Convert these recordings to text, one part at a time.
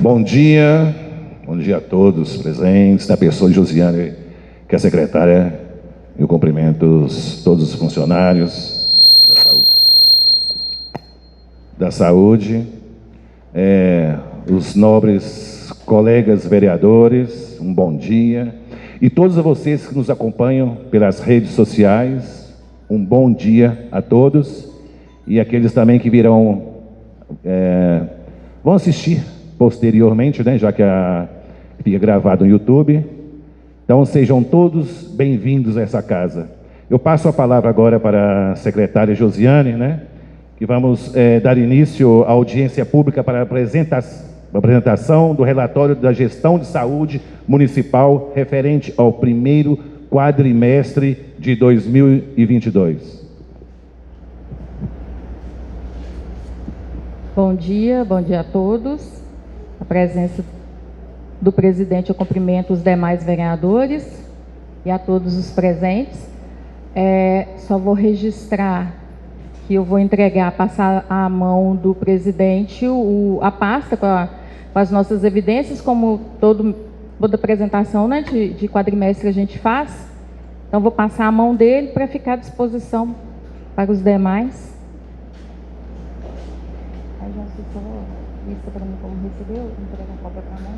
Bom dia a todos presentes, na pessoa de Josiane, que é a secretária, eu cumprimento todos os funcionários da saúde, os nobres colegas vereadores, um bom dia, e todos vocês que nos acompanham pelas redes sociais, um bom dia a todos, e aqueles também que vão assistir posteriormente, né, já que fica gravado no YouTube. Então sejam todos bem-vindos a essa casa. Eu passo a palavra agora para a secretária Josiane, né, que vamos dar início à audiência pública para a apresentação do relatório da gestão de saúde municipal referente ao primeiro quadrimestre de 2022. Bom dia a todos. A presença do presidente, eu cumprimento os demais vereadores e a todos os presentes. Só vou registrar que eu vou passar à mão do presidente a pasta com as nossas evidências, como toda apresentação, né, de quadrimestre a gente faz. Então, vou passar a mão dele para ficar à disposição para os demais. Aí, já se for lista para mim como recebeu, entrega a cópia para a mão.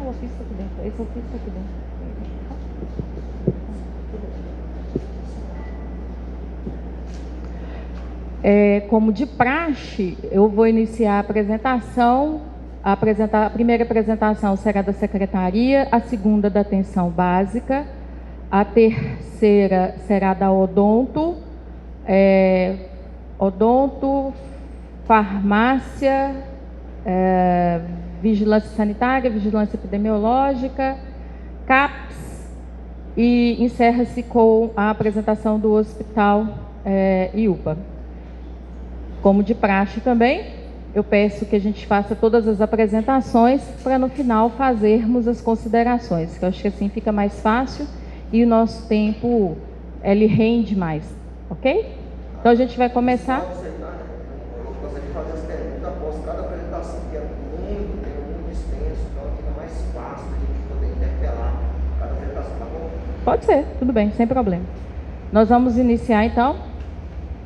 O ofício aqui dentro. Esse ofício aqui dentro. Como de praxe, eu vou iniciar a apresentação. A primeira apresentação será da secretaria, a segunda da atenção básica, a terceira será da odonto, farmácia, vigilância sanitária, vigilância epidemiológica, CAPS, e encerra-se com a apresentação do hospital IUPA. Como de praxe também, eu peço que a gente faça todas as apresentações para no final fazermos as considerações, que eu acho que assim fica mais fácil e o nosso tempo ele rende mais, ok? Então a gente vai começar. Eu gostaria de fazer as perguntas após cada apresentação, que é muito extenso, então fica mais fácil a gente poder interpelar cada apresentação, tá bom? Pode ser, tudo bem, sem problema. Nós vamos iniciar então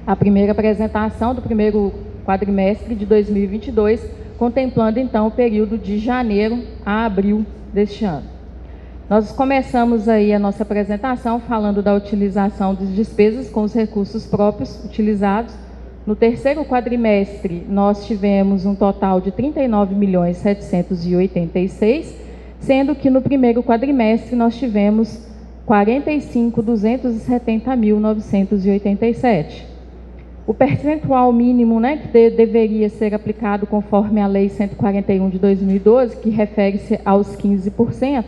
a primeira apresentação do primeiro quadrimestre de 2022, contemplando então o período de janeiro a abril deste ano. Nós começamos aí a nossa apresentação falando da utilização das despesas com os recursos próprios utilizados. No terceiro quadrimestre, nós tivemos um total de 39.786, sendo que no primeiro quadrimestre nós tivemos 45.270.987. O percentual mínimo, né, que deveria ser aplicado conforme a Lei 141 de 2012, que refere-se aos 15%,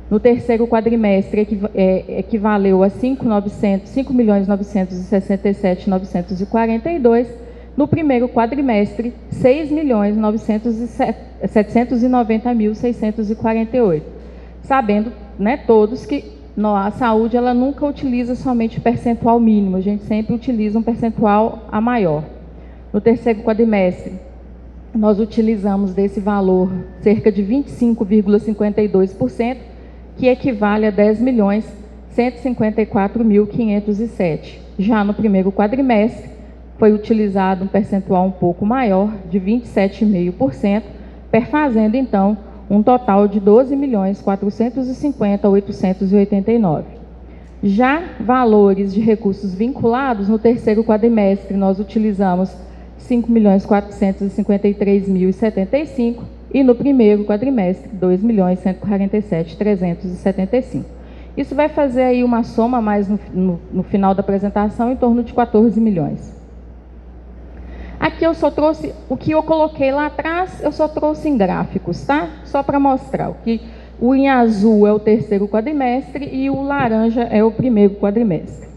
no terceiro quadrimestre equivaleu a 5.967.942, no primeiro quadrimestre, 6.790.648. Sabendo, né, todos que a saúde ela nunca utiliza somente o percentual mínimo, a gente sempre utiliza um percentual a maior. No terceiro quadrimestre, nós utilizamos desse valor cerca de 25,52%, que equivale a 10.154.507. Já no primeiro quadrimestre, foi utilizado um percentual um pouco maior, de 27,5%, perfazendo então um total de 12.450.889. Já valores de recursos vinculados, no terceiro quadrimestre nós utilizamos 5.453.075 e no primeiro quadrimestre 2.147.375. Isso vai fazer aí uma soma mais no final da apresentação em torno de 14 milhões. Aqui eu só trouxe, o que eu coloquei lá atrás, eu só trouxe em gráficos, tá? Só para mostrar. O em azul é o terceiro quadrimestre e o laranja é o primeiro quadrimestre.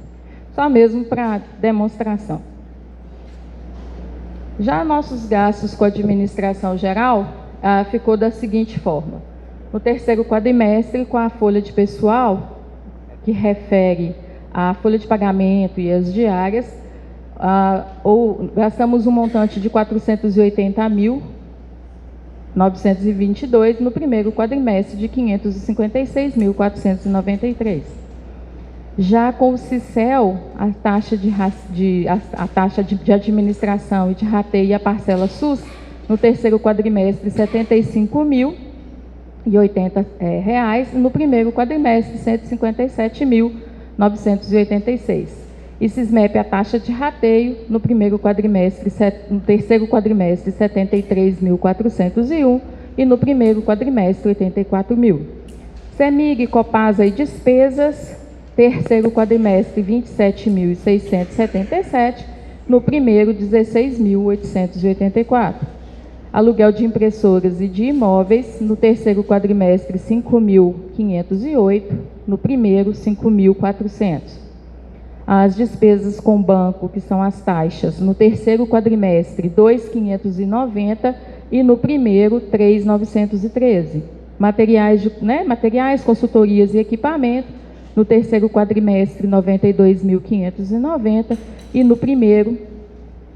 Só mesmo para demonstração. Já nossos gastos com a administração geral ficou da seguinte forma. No terceiro quadrimestre, com a folha de pessoal, que refere à folha de pagamento e as diárias, gastamos um montante de 480 mil 922, no primeiro quadrimestre de 556.493. Já com o CICEL, a taxa de administração e de rateio e a parcela SUS, no terceiro quadrimestre, R$ 75.080, no primeiro quadrimestre, R$ 157.986. E CISMEP, a taxa de rateio, no terceiro quadrimestre, R$ 73.401 e no primeiro quadrimestre, R$ 84.000. CEMIG, Copasa e despesas, terceiro quadrimestre, R$ 27.677, no primeiro, R$ 16.884. Aluguel de impressoras e de imóveis, no terceiro quadrimestre, R$ 5.508, no primeiro, R$ 5.400. As despesas com banco, que são as taxas, no terceiro quadrimestre, R$ 2.590 e no primeiro, R$ 3.913. Materiais, consultorias e equipamento, no terceiro quadrimestre, R$ 92.590 e no primeiro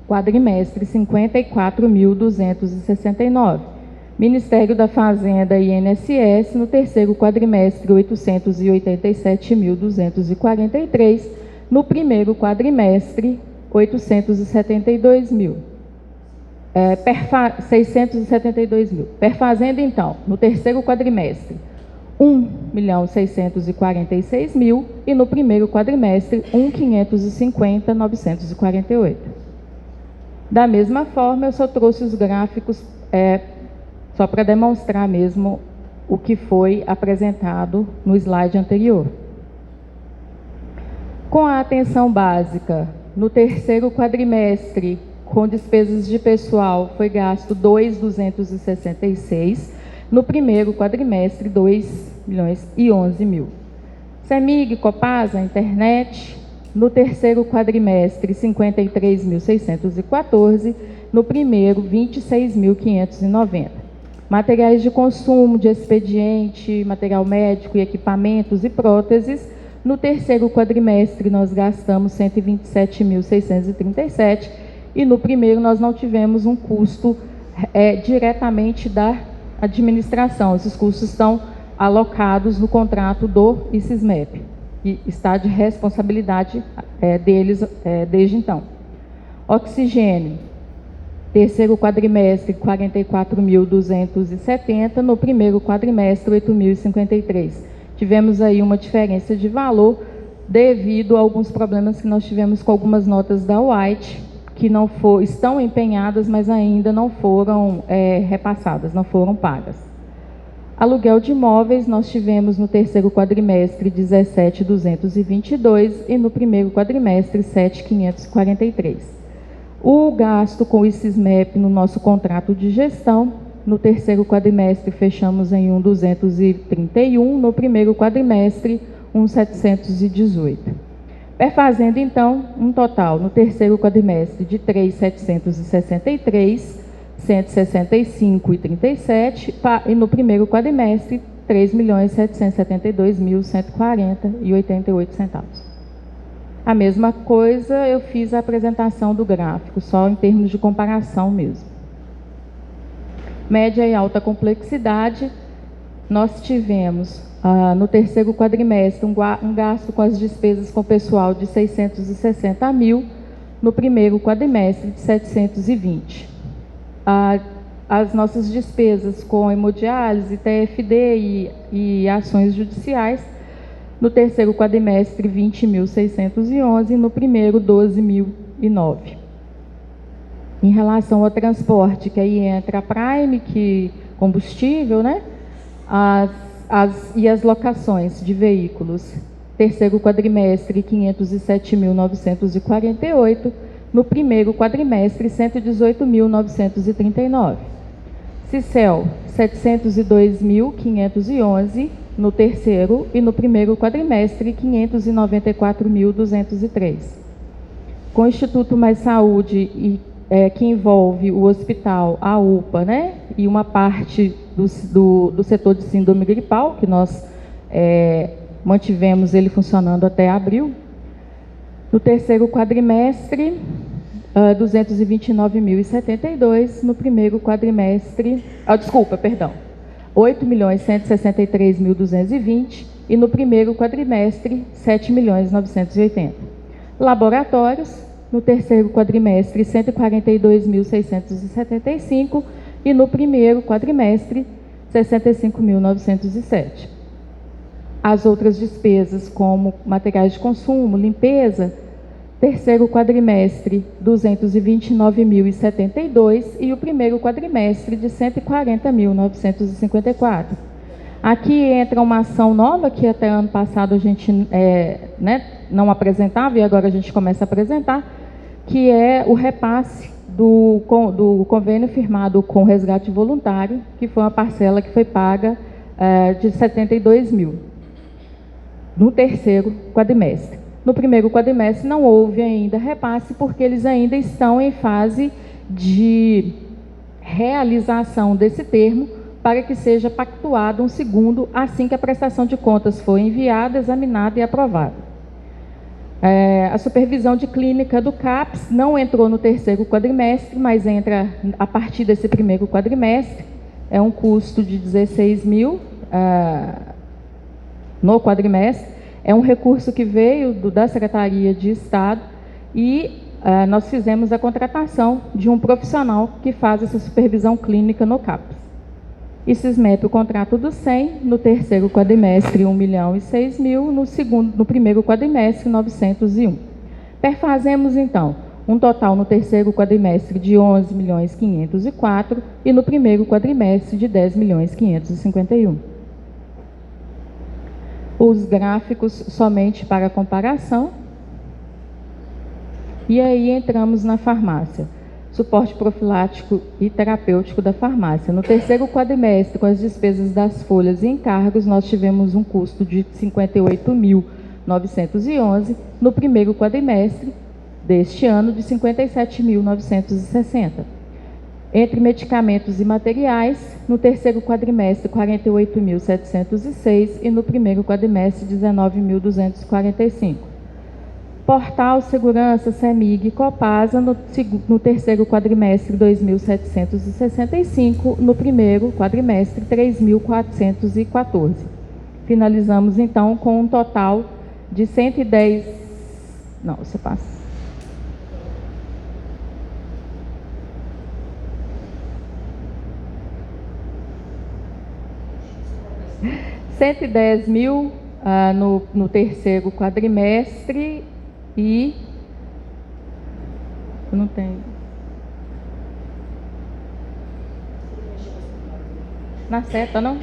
quadrimestre, R$ 54.269. Ministério da Fazenda e INSS, no terceiro quadrimestre, R$ 887.243, no primeiro quadrimestre, 672 mil. Perfazenda, então, no terceiro quadrimestre, R$ 1.646.000 e no primeiro quadrimestre, R$ 1.550.948. Da mesma forma, eu só trouxe os gráficos só para demonstrar mesmo o que foi apresentado no slide anterior. Com a atenção básica, no terceiro quadrimestre, com despesas de pessoal, foi gasto 2.266, no primeiro quadrimestre, 2.011.000. CEMIG, Copasa, internet, no terceiro quadrimestre, 53.614, no primeiro, 26.590. Materiais de consumo, de expediente, material médico e equipamentos e próteses, no terceiro quadrimestre nós gastamos 127.637 e no primeiro nós não tivemos um custo diretamente da administração. Esses custos estão alocados no contrato do ICISMEP e está de responsabilidade deles desde então. Oxigênio, terceiro quadrimestre, 44.270, no primeiro quadrimestre, 8.053. Tivemos aí uma diferença de valor devido a alguns problemas que nós tivemos com algumas notas da White, que estão empenhadas, mas ainda não foram repassadas, não foram pagas. Aluguel de imóveis, nós tivemos no terceiro quadrimestre 17.222 e no primeiro quadrimestre 7.543. O gasto com o ICISMEP no nosso contrato de gestão, no terceiro quadrimestre fechamos em 1.231, no primeiro quadrimestre 1.718. Perfazenda, então, um total no terceiro quadrimestre de 3.763, 165,37 e no primeiro quadrimestre 3.772.140,88 A mesma coisa, eu fiz a apresentação do gráfico, só em termos de comparação mesmo. Média e alta complexidade, nós tivemos no terceiro quadrimestre um gasto com as despesas com pessoal de 660 mil, no primeiro quadrimestre de 720. As nossas despesas com hemodiálise, TFD e ações judiciais, no terceiro quadrimestre 20.611 e no primeiro 12.009. Em relação ao transporte, que aí entra a Prime, que combustível, né? E as locações de veículos. Terceiro quadrimestre, 507.948. No primeiro quadrimestre, 118.939. CICEL, 702.511 no terceiro e no primeiro quadrimestre, 594.203. Com o Instituto Mais Saúde, que envolve o hospital, a UPA, né? E uma parte do setor de síndrome gripal, que nós mantivemos ele funcionando até abril. No terceiro quadrimestre, 229.072 no primeiro quadrimestre, 8.163.220 e no primeiro quadrimestre 7.980. Laboratórios, no terceiro quadrimestre 142.675 e no primeiro quadrimestre 65.907. As outras despesas, como materiais de consumo, limpeza, terceiro quadrimestre 229.072 e o primeiro quadrimestre de 140.954. Aqui entra uma ação nova que até ano passado a gente não apresentava e agora a gente começa a apresentar, que é o repasse do convênio firmado com o resgate voluntário, que foi uma parcela que foi paga de 72 mil no terceiro quadrimestre. No primeiro quadrimestre não houve ainda repasse, porque eles ainda estão em fase de realização desse termo, para que seja pactuado um segundo, assim que a prestação de contas for enviada, examinada e aprovada. A supervisão de clínica do CAPS não entrou no terceiro quadrimestre, mas entra a partir desse primeiro quadrimestre. É um custo de 16 mil no quadrimestre. É um recurso que veio da Secretaria de Estado e nós fizemos a contratação de um profissional que faz essa supervisão clínica no CAPS. E SISMEP, o contrato do 100, no terceiro quadrimestre, 1.006.000, no primeiro quadrimestre, 901. Perfazemos, então, um total no terceiro quadrimestre de 11.504 e no primeiro quadrimestre de 10.551. Os gráficos somente para comparação. E aí entramos na farmácia. Suporte profilático e terapêutico da farmácia. No terceiro quadrimestre, com as despesas das folhas e encargos, nós tivemos um custo de 58.911, no primeiro quadrimestre deste ano, de 57.960. Entre medicamentos e materiais, no terceiro quadrimestre, 48.706 e no primeiro quadrimestre, 19.245. Portal, Segurança, CEMIG e Copasa, no terceiro quadrimestre, 2.765, no primeiro quadrimestre, 3.414. Finalizamos, então, com um total de 110... Não, você passa. R$110 mil no terceiro quadrimestre e... Eu não tenho... Na seta, não?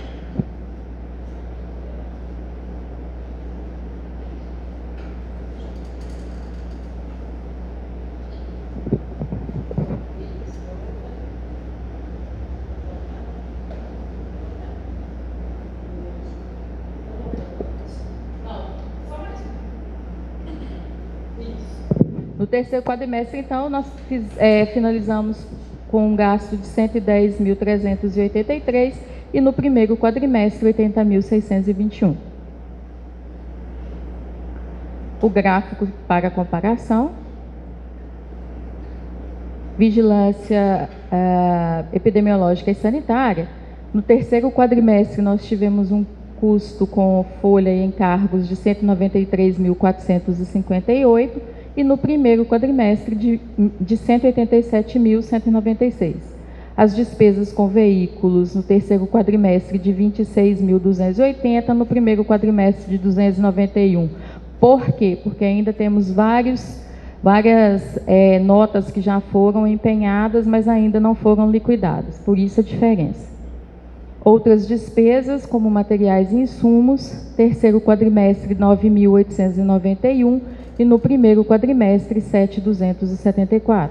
No terceiro quadrimestre, então, nós finalizamos com um gasto de 110.383 e no primeiro quadrimestre, 80.621. O gráfico para comparação. Vigilância epidemiológica e sanitária. No terceiro quadrimestre, nós tivemos um custo com folha e encargos de 193.458 e no primeiro quadrimestre de 187.196. As despesas com veículos no terceiro quadrimestre de 26.280, no primeiro quadrimestre de 291. Por quê? Porque ainda temos várias notas que já foram empenhadas, mas ainda não foram liquidadas, por isso a diferença. Outras despesas, como materiais e insumos, terceiro quadrimestre 9.891 e no primeiro quadrimestre 7.274.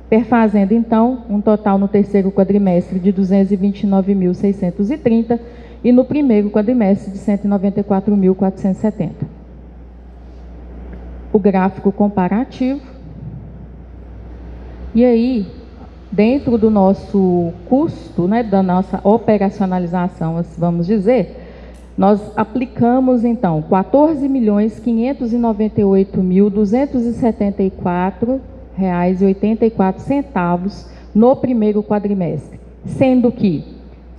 Perfazendo, então, um total no terceiro quadrimestre de 229.630 e no primeiro quadrimestre de 194.470. O gráfico comparativo. E aí, dentro do nosso custo, da nossa operacionalização, vamos dizer, nós aplicamos, então, 14.598.274 R$1.084 no primeiro quadrimestre, sendo que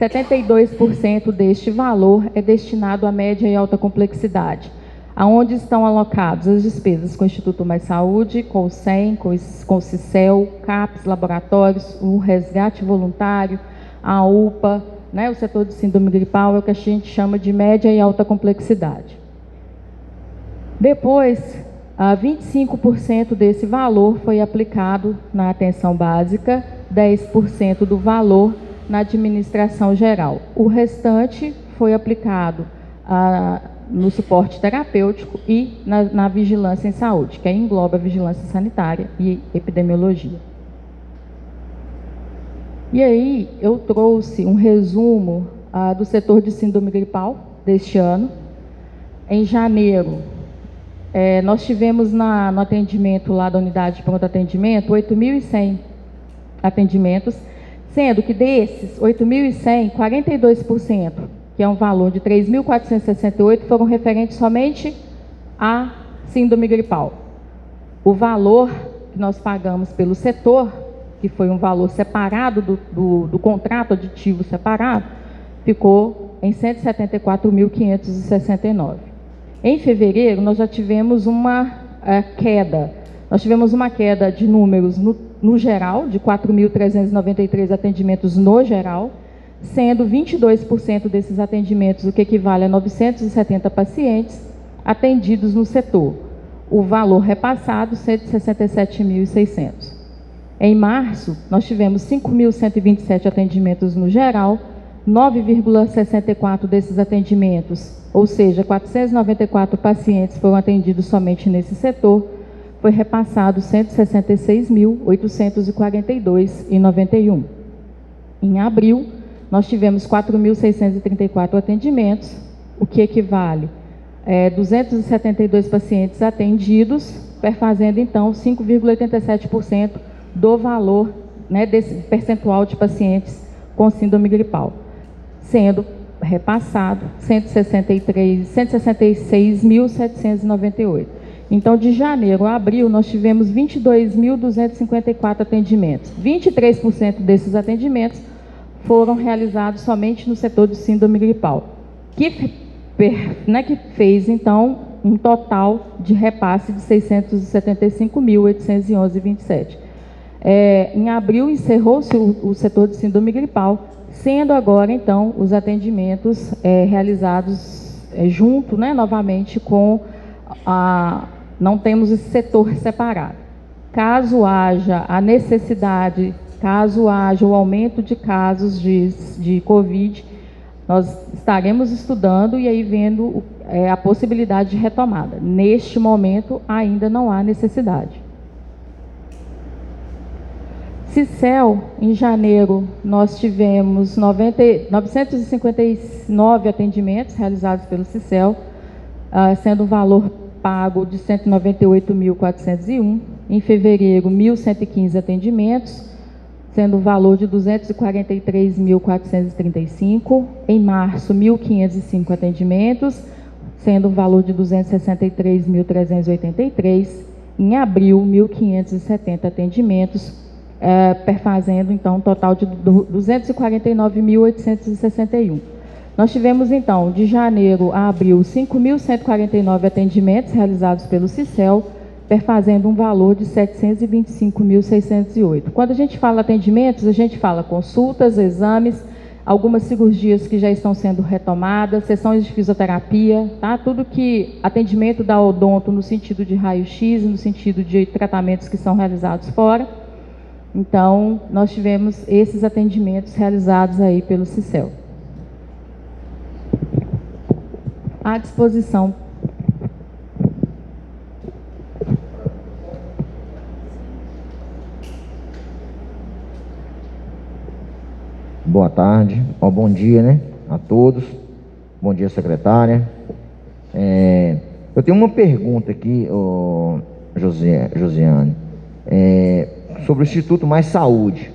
72% deste valor é destinado à média e alta complexidade, aonde estão alocadas as despesas com o Instituto Mais Saúde, com o SEM, com o CICEL, CAPS, laboratórios, o resgate voluntário, a UPA, né, o setor de síndrome gripal, é o que a gente chama de média e alta complexidade. Depois, 25% desse valor foi aplicado na atenção básica, 10% do valor na administração geral. O restante foi aplicado no suporte terapêutico e na vigilância em saúde, que aí engloba a vigilância sanitária e epidemiologia. E aí eu trouxe um resumo do setor de síndrome gripal deste ano. Em janeiro, nós tivemos no atendimento lá da unidade de pronto atendimento 8.100 atendimentos, sendo que desses 8.100, 42%, que é um valor de 3.468, foram referentes somente à síndrome gripal. O valor que nós pagamos pelo setor, que foi um valor separado do contrato aditivo separado, ficou em 174.569. Em fevereiro, nós já tivemos uma queda. Nós tivemos uma queda de números no geral, de 4.393 atendimentos no geral, sendo 22% desses atendimentos, o que equivale a 970 pacientes, atendidos no setor. O valor repassado, 167.600. Em março, nós tivemos 5.127 atendimentos no geral, 9,64 desses atendimentos, ou seja, 494 pacientes foram atendidos somente nesse setor, foi repassado 166.842,91. Em abril, nós tivemos 4.634 atendimentos, o que equivale a 272 pacientes atendidos, perfazendo então 5,87% do valor, né, desse percentual de pacientes com síndrome gripal, sendo repassado 166.798. Então, de janeiro a abril, nós tivemos 22.254 atendimentos. 23% desses atendimentos foram realizados somente no setor de síndrome gripal, que fez, então, um total de repasse de 675.811,27. Em abril, encerrou-se o setor de síndrome gripal, sendo agora, então, os atendimentos realizados junto, né, novamente, com não temos esse setor separado. Caso haja a necessidade, caso haja o aumento de casos de Covid, nós estaremos estudando e aí vendo a possibilidade de retomada. Neste momento, ainda não há necessidade. CICEL, em janeiro, nós tivemos 959 atendimentos realizados pelo CICEL, sendo um valor pago de 198.401. Em fevereiro, 1.115 atendimentos, sendo o valor de 243.435. Em março, 1.505 atendimentos, sendo o valor de 263.383. Em abril, 1.570 atendimentos, perfazendo, então, um total de 249.861. Nós tivemos, então, de janeiro a abril, 5.149 atendimentos realizados pelo CICEL, perfazendo um valor de 725.608. Quando a gente fala atendimentos, a gente fala consultas, exames, algumas cirurgias que já estão sendo retomadas, sessões de fisioterapia, tá? Tudo que atendimento da odonto no sentido de raio-x, no sentido de tratamentos que são realizados fora. Então, nós tivemos esses atendimentos realizados aí pelo CICEL. À disposição. Boa tarde, bom dia, né, a todos. Bom dia, secretária. Eu tenho uma pergunta aqui, Josiane, sobre o Instituto Mais Saúde.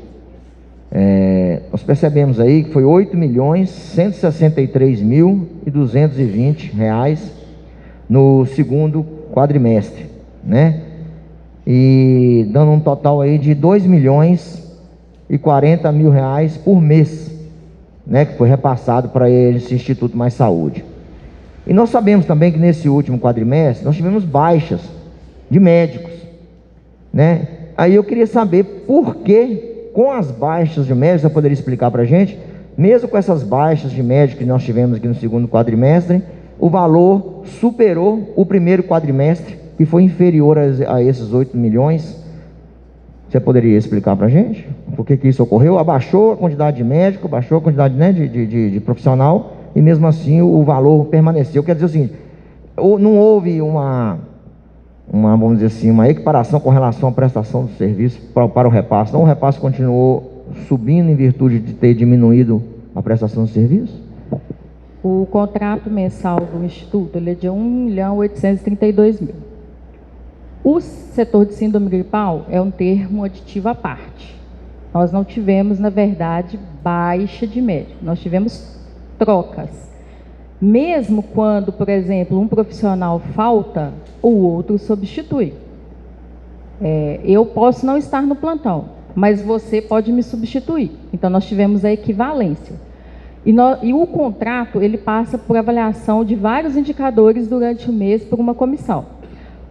Nós percebemos aí que foi R$ 8.163.220 no segundo quadrimestre, né? e dando um total aí de R$2.040.000 por mês, né, que foi repassado para esse Instituto Mais Saúde. E nós sabemos também que nesse último quadrimestre nós tivemos baixas de médicos, né? Aí eu queria saber por que, com as baixas de médicos, você poderia explicar para a gente, mesmo com essas baixas de médicos que nós tivemos aqui no segundo quadrimestre, o valor superou o primeiro quadrimestre, que foi inferior a esses 8 milhões. Você poderia explicar para a gente por que isso ocorreu? Abaixou a quantidade de médico, baixou a quantidade, né, de profissional, e mesmo assim o valor permaneceu. Quer dizer o seguinte, não houve vamos dizer assim, uma equiparação com relação à prestação do serviço para o repasse. Não, o repasse continuou subindo em virtude de ter diminuído a prestação do serviço? O contrato mensal do Instituto ele é de 1.832.000. O setor de síndrome gripal é um termo aditivo à parte. Nós não tivemos, na verdade, baixa de médico. Nós tivemos trocas. Mesmo quando, por exemplo, um profissional falta, o outro substitui. Eu posso não estar no plantão, mas você pode me substituir. Então, nós tivemos a equivalência. E o contrato, ele passa por avaliação de vários indicadores durante o mês por uma comissão.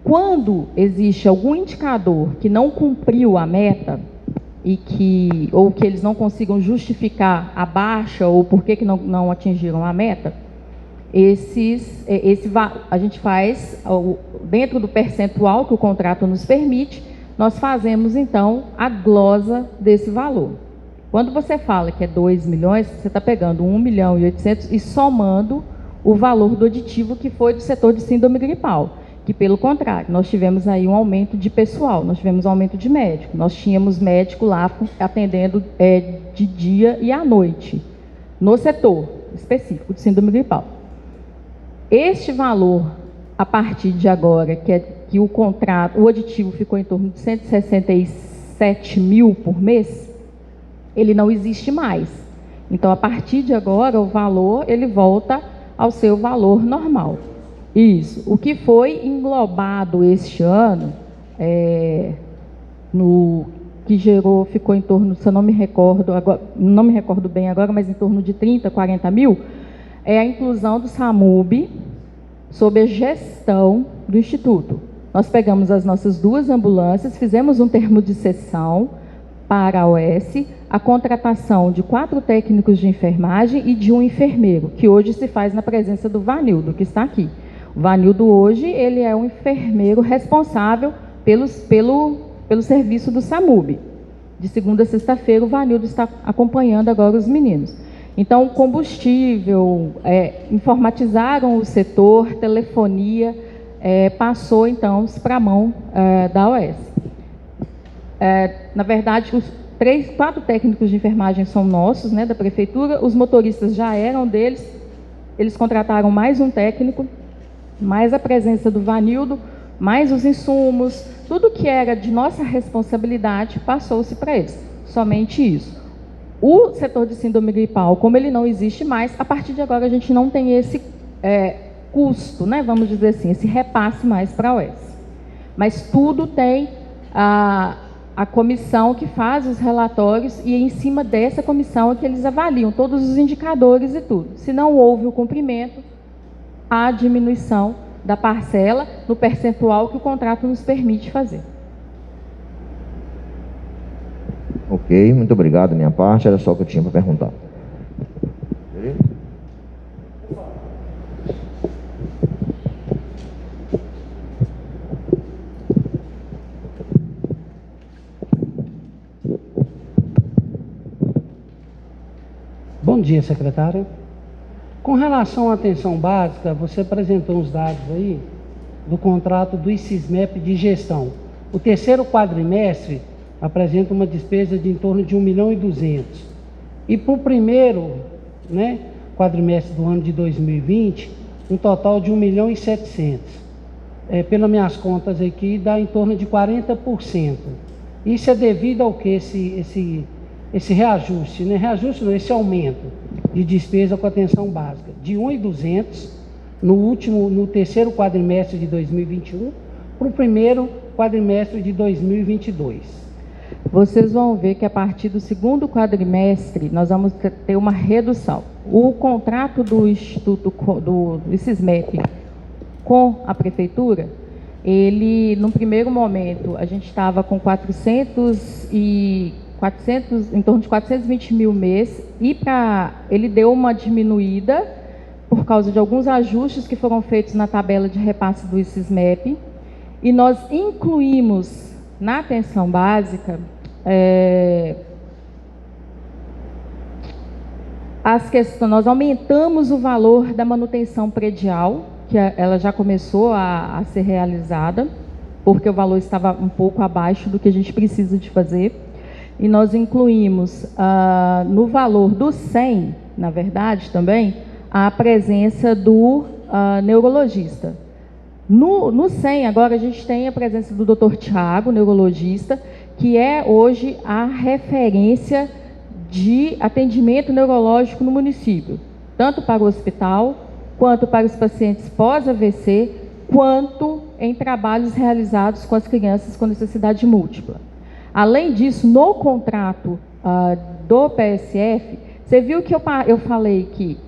Quando existe algum indicador que não cumpriu a meta, ou que eles não consigam justificar a baixa, ou por que não atingiram a meta, a gente faz, dentro do percentual que o contrato nos permite, nós fazemos, então, a glosa desse valor. Quando você fala que é 2 milhões, você está pegando 1.800.000 e somando o valor do aditivo que foi do setor de síndrome gripal, que, pelo contrário, nós tivemos aí um aumento de pessoal, nós tivemos um aumento de médico, nós tínhamos médico lá atendendo de dia e à noite, no setor específico de síndrome gripal. Este valor, a partir de agora, que o aditivo ficou em torno de 167 mil por mês, ele não existe mais. Então, a partir de agora, o valor, ele volta ao seu valor normal. Isso. O que foi englobado este ano, que ficou em torno, se eu não me recordo bem agora, mas em torno de 30, 40 mil, é a inclusão do SAMUB sob a gestão do Instituto. Nós pegamos as nossas 2 ambulâncias, fizemos um termo de cessão para a OS, a contratação de 4 técnicos de enfermagem e de um enfermeiro, que hoje se faz na presença do Vanildo, que está aqui. O Vanildo hoje, ele é um enfermeiro responsável pelo serviço do SAMUB. De segunda a sexta-feira, o Vanildo está acompanhando agora os meninos. Então, combustível, informatizaram o setor, telefonia, passou, então, para a mão da OS. Na verdade, os 4 técnicos de enfermagem são nossos, né, da prefeitura, os motoristas já eram deles, eles contrataram mais um técnico, mais a presença do Vanildo, mais os insumos, tudo que era de nossa responsabilidade passou-se para eles, somente isso. O setor de síndrome gripal, como ele não existe mais, a partir de agora a gente não tem esse custo, né, vamos dizer assim, esse repasse mais para a OS. Mas tudo tem a comissão que faz os relatórios e em cima dessa comissão é que eles avaliam todos os indicadores e tudo. Se não houve o cumprimento, há diminuição da parcela no percentual que o contrato nos permite fazer. Ok, muito obrigado da minha parte, era só o que eu tinha para perguntar. Bom dia, secretário. Com relação à atenção básica, você apresentou os dados aí do contrato do ICISMEP de gestão. O terceiro quadrimestre apresenta uma despesa de em torno de 1.200.000. E para o primeiro, né, quadrimestre do ano de 2020, um total de 1.700.000. Pelas minhas contas aqui, dá em torno de 40%. Isso é devido ao que esse reajuste, né? Reajuste não, esse aumento de despesa com atenção básica, de 1.200.000 no terceiro quadrimestre de 2021, para o primeiro quadrimestre de 2022? Vocês vão ver que a partir do segundo quadrimestre nós vamos ter uma redução. O contrato do Instituto do ICISMEP com a prefeitura, ele, num primeiro momento, a gente estava com 400, em torno de 420 mil mês, e ele deu uma diminuída por causa de alguns ajustes que foram feitos na tabela de repasse do ICISMEP, e nós incluímos na atenção básica nós aumentamos o valor da manutenção predial, que ela já começou a ser realizada, porque o valor estava um pouco abaixo do que a gente precisa de fazer. E nós incluímos no valor do 100, na verdade, também, a presença do neurologista. No 100, agora, a gente tem a presença do Dr. Tiago, neurologista, que é hoje a referência de atendimento neurológico no município, tanto para o hospital, quanto para os pacientes pós-AVC, quanto em trabalhos realizados com as crianças com necessidade múltipla. Além disso, no contrato do PSF, você viu que eu falei que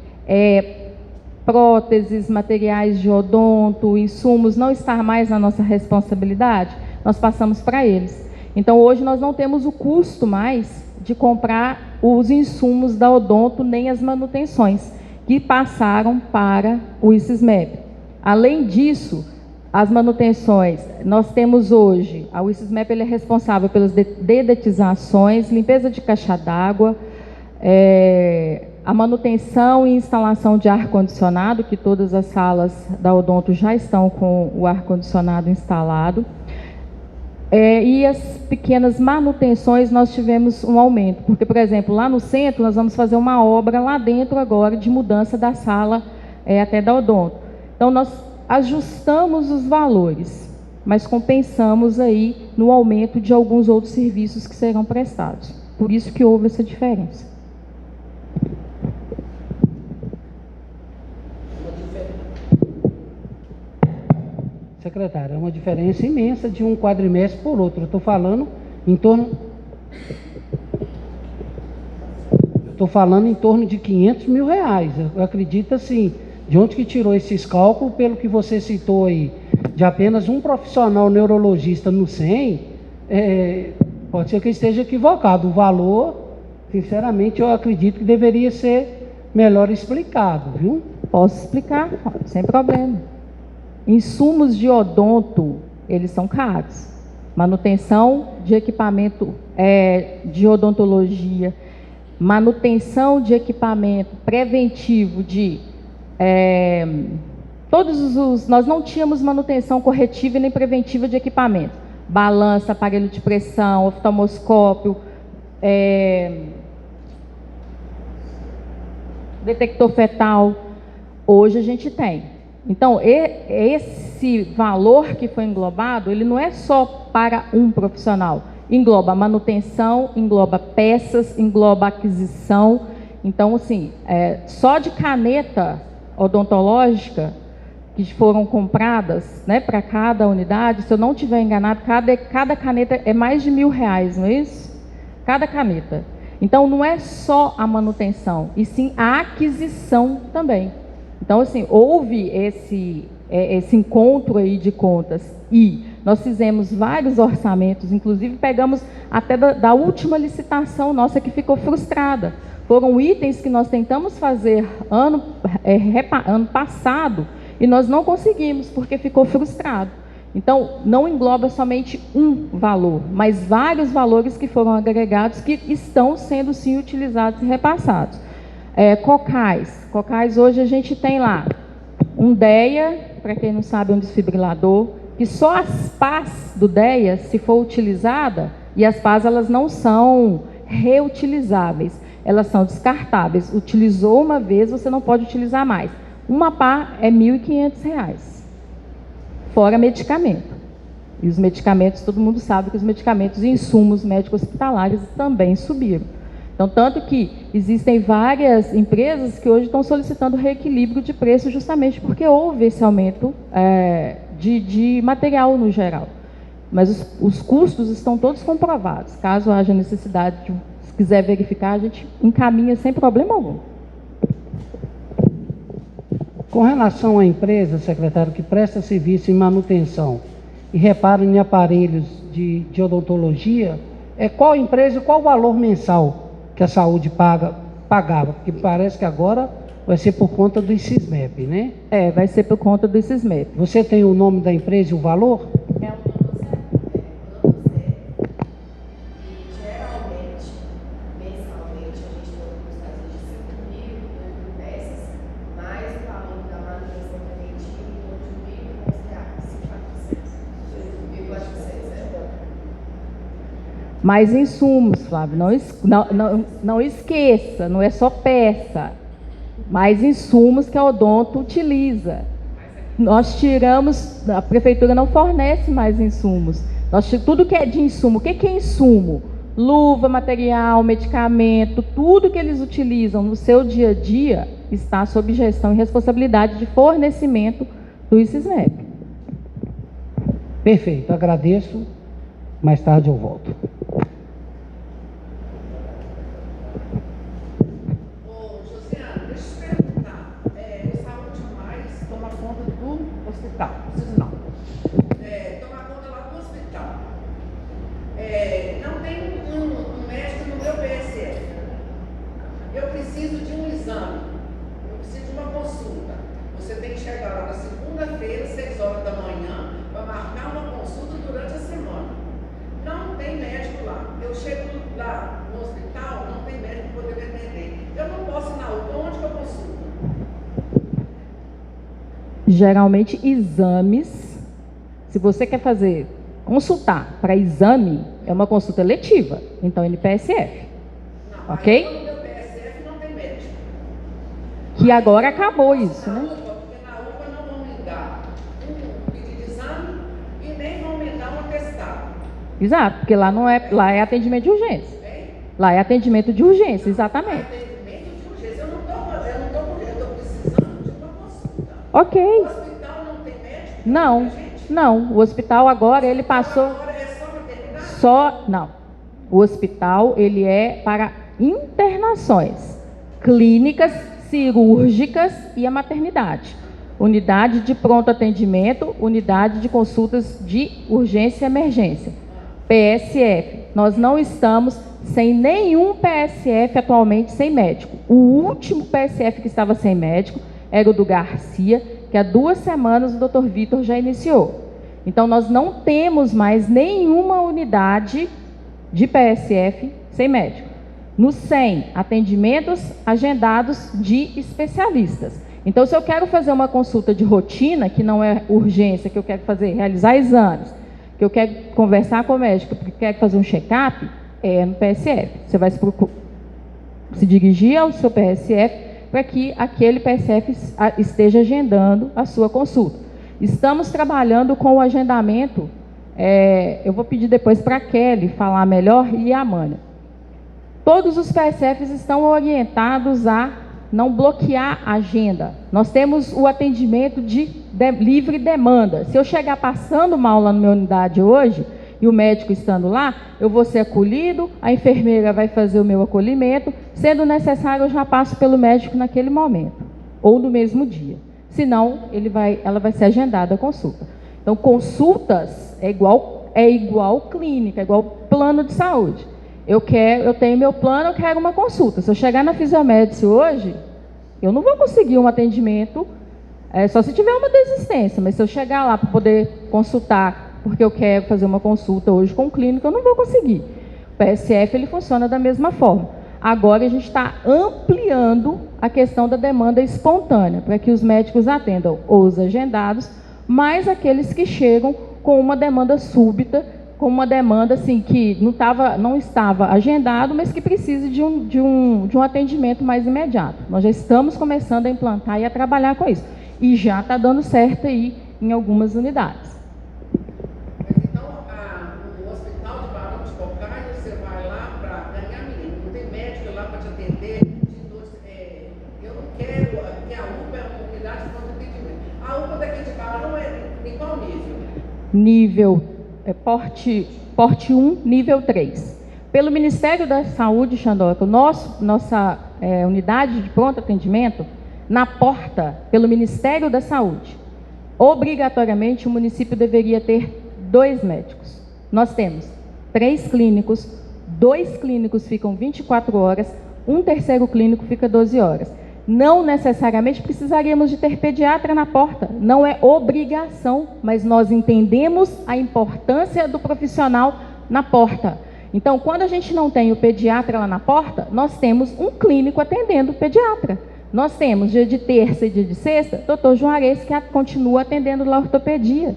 próteses, materiais de odonto, insumos não estar mais na nossa responsabilidade? Nós passamos para eles. Então, hoje nós não temos o custo mais de comprar os insumos da odonto, nem as manutenções, que passaram para o ICISMEP. Além disso, as manutenções, nós temos hoje, o ICISMEP ele é responsável pelas dedetizações, limpeza de caixa d'água, a manutenção e instalação de ar-condicionado, que todas as salas da odonto já estão com o ar-condicionado instalado. E as pequenas manutenções nós tivemos um aumento, porque, por exemplo, lá no centro nós vamos fazer uma obra lá dentro agora de mudança da sala até da odonto. Então nós ajustamos os valores, mas compensamos aí no aumento de alguns outros serviços que serão prestados. Por isso que houve essa diferença. Secretário, é uma diferença imensa de um quadrimestre por outro. Eu estou falando em torno de R$500 mil. Eu acredito assim, de onde que tirou esses cálculos, pelo que você citou aí, de apenas um profissional neurologista no 100, pode ser que eu esteja equivocado. O valor, sinceramente, eu acredito que deveria ser melhor explicado, viu? Posso explicar, sem problema. Insumos de odonto, eles são caros. Manutenção de equipamento de odontologia, manutenção de equipamento preventivo nós não tínhamos manutenção corretiva e nem preventiva de equipamento. Balança, aparelho de pressão, oftalmoscópio, detector fetal. Hoje a gente tem. Então, esse valor que foi englobado, ele não é só para um profissional. Engloba manutenção, engloba peças, engloba aquisição. Então, assim, só de caneta odontológica que foram compradas, né, para cada unidade, se eu não estiver enganado, cada caneta é mais de R$1.000, não é isso? Cada caneta. Então, não é só a manutenção, e sim a aquisição também. Então, assim, houve esse encontro aí de contas, e nós fizemos vários orçamentos, inclusive pegamos até da última licitação nossa que ficou frustrada. Foram itens que nós tentamos fazer ano passado e nós não conseguimos, porque ficou frustrado. Então, não engloba somente um valor, mas vários valores que foram agregados que estão sendo, sim, utilizados e repassados. Cocais, hoje a gente tem lá um DEA, para quem não sabe, um desfibrilador, que só as pás do DEA, se for utilizada, e as pás elas não são reutilizáveis, elas são descartáveis. Utilizou uma vez, você não pode utilizar mais. Uma pá é R$1.500, fora medicamento. E os medicamentos, todo mundo sabe que os medicamentos e insumos médicos hospitalares também subiram. Então, tanto que existem várias empresas que hoje estão solicitando reequilíbrio de preço justamente porque houve esse aumento de material no geral. Mas os custos estão todos comprovados. Caso haja necessidade, se quiser verificar, a gente encaminha sem problema algum. Com relação à empresa, secretário, que presta serviço em manutenção e reparo em aparelhos de odontologia, qual empresa e qual o valor mensal que a saúde pagava? Porque parece que agora vai ser por conta do ICISMEP, né? Vai ser por conta do ICISMEP. Você tem o nome da empresa e o valor? Mais insumos, Flávio, não esqueça, não é só peça, mais insumos que a odonto utiliza. Nós tiramos, a prefeitura não fornece mais insumos. Tudo que é de insumo, o que é insumo? Luva, material, medicamento, tudo que eles utilizam no seu dia a dia está sob gestão e responsabilidade de fornecimento do ICISMEP. Perfeito, agradeço. Mais tarde eu volto. Não tem um médico no meu PSF. Eu preciso de um exame. Eu preciso de uma consulta. Você tem que chegar lá na segunda-feira, 6 horas da manhã, para marcar uma consulta durante a semana. Não tem médico lá. Eu chego lá no hospital, não tem médico para poder me atender. Eu não posso ir na UPA. Onde que eu consulto? Geralmente, exames, se você quer consultar para exame, é uma consulta letiva, então NPSF, não, ok? No meu PSF não tem médico. Que agora acabou isso, né? Porque na UPA não vão me dar um pedido de exame e nem vão me dar um atestado. Exato, porque lá lá é atendimento de urgência. Lá é atendimento de urgência, exatamente. Atendimento de urgência, eu estou precisando de uma consulta. Ok. O hospital não tem médico? Não. O hospital agora, ele passou... Agora é só maternidade? Não. O hospital, ele é para internações clínicas, cirúrgicas e a maternidade. Unidade de pronto atendimento, unidade de consultas de urgência e emergência. PSF. Nós não estamos sem nenhum PSF atualmente sem médico. O último PSF que estava sem médico era o do Garcia, que há 2 semanas o Dr. Vitor já iniciou. Então, nós não temos mais nenhuma unidade de PSF sem médico. Nos 100 atendimentos agendados de especialistas. Então, se eu quero fazer uma consulta de rotina, que não é urgência, que eu quero realizar exames, que eu quero conversar com o médico, que eu quero fazer um check-up, é no PSF. Você vai se dirigir ao seu PSF para que aquele PSF esteja agendando a sua consulta. Estamos trabalhando com o agendamento, eu vou pedir depois para a Kelly falar melhor e a Amânia. Todos os PSFs estão orientados a não bloquear a agenda. Nós temos o atendimento de livre demanda. Se eu chegar passando mal lá na minha unidade hoje, e o médico estando lá, eu vou ser acolhido, a enfermeira vai fazer o meu acolhimento, sendo necessário eu já passo pelo médico naquele momento, ou no mesmo dia. Senão, ela vai ser agendada a consulta. Então, consultas é igual clínica, é igual plano de saúde. Eu tenho meu plano, eu quero uma consulta. Se eu chegar na Fisiomédici hoje, eu não vou conseguir um atendimento, só se tiver uma desistência, mas se eu chegar lá para poder consultar, porque eu quero fazer uma consulta hoje com o clínico, eu não vou conseguir. O PSF, ele funciona da mesma forma. Agora, a gente está ampliando a questão da demanda espontânea, para que os médicos atendam os agendados, mais aqueles que chegam com uma demanda súbita, com uma demanda assim, que não estava agendado, mas que precisa de um atendimento mais imediato. Nós já estamos começando a implantar e a trabalhar com isso. E já está dando certo aí em algumas unidades. Nível porte 1, nível 3. Pelo Ministério da Saúde, Xandoca, nossa unidade de pronto atendimento, na porta, pelo Ministério da Saúde, obrigatoriamente o município deveria ter 2 médicos. Nós temos 3 clínicos, 2 clínicos ficam 24 horas, um terceiro clínico fica 12 horas. Não necessariamente precisaríamos de ter pediatra na porta, não é obrigação, mas nós entendemos a importância do profissional na porta. Então, quando a gente não tem o pediatra lá na porta, nós temos um clínico atendendo o pediatra. Nós temos, dia de terça e dia de sexta, doutor Juarez, que continua atendendo lá ortopedia.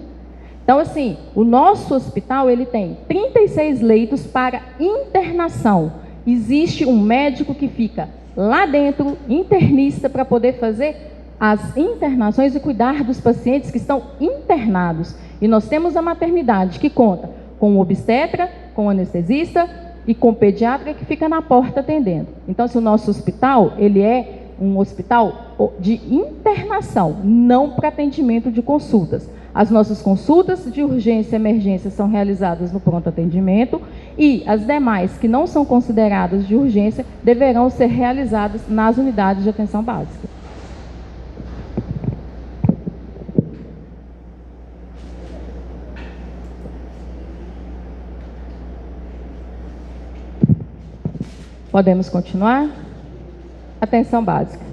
Então, assim, o nosso hospital, ele tem 36 leitos para internação. Existe um médico que fica lá dentro, internista, para poder fazer as internações e cuidar dos pacientes que estão internados. E nós temos a maternidade, que conta com o obstetra, com o anestesista e com o pediatra, que fica na porta atendendo. Então, se o nosso hospital, ele é um hospital de internação, não para atendimento de consultas. As nossas consultas de urgência e emergência são realizadas no pronto atendimento e as demais, que não são consideradas de urgência, deverão ser realizadas nas unidades de atenção básica. Podemos continuar? Atenção básica.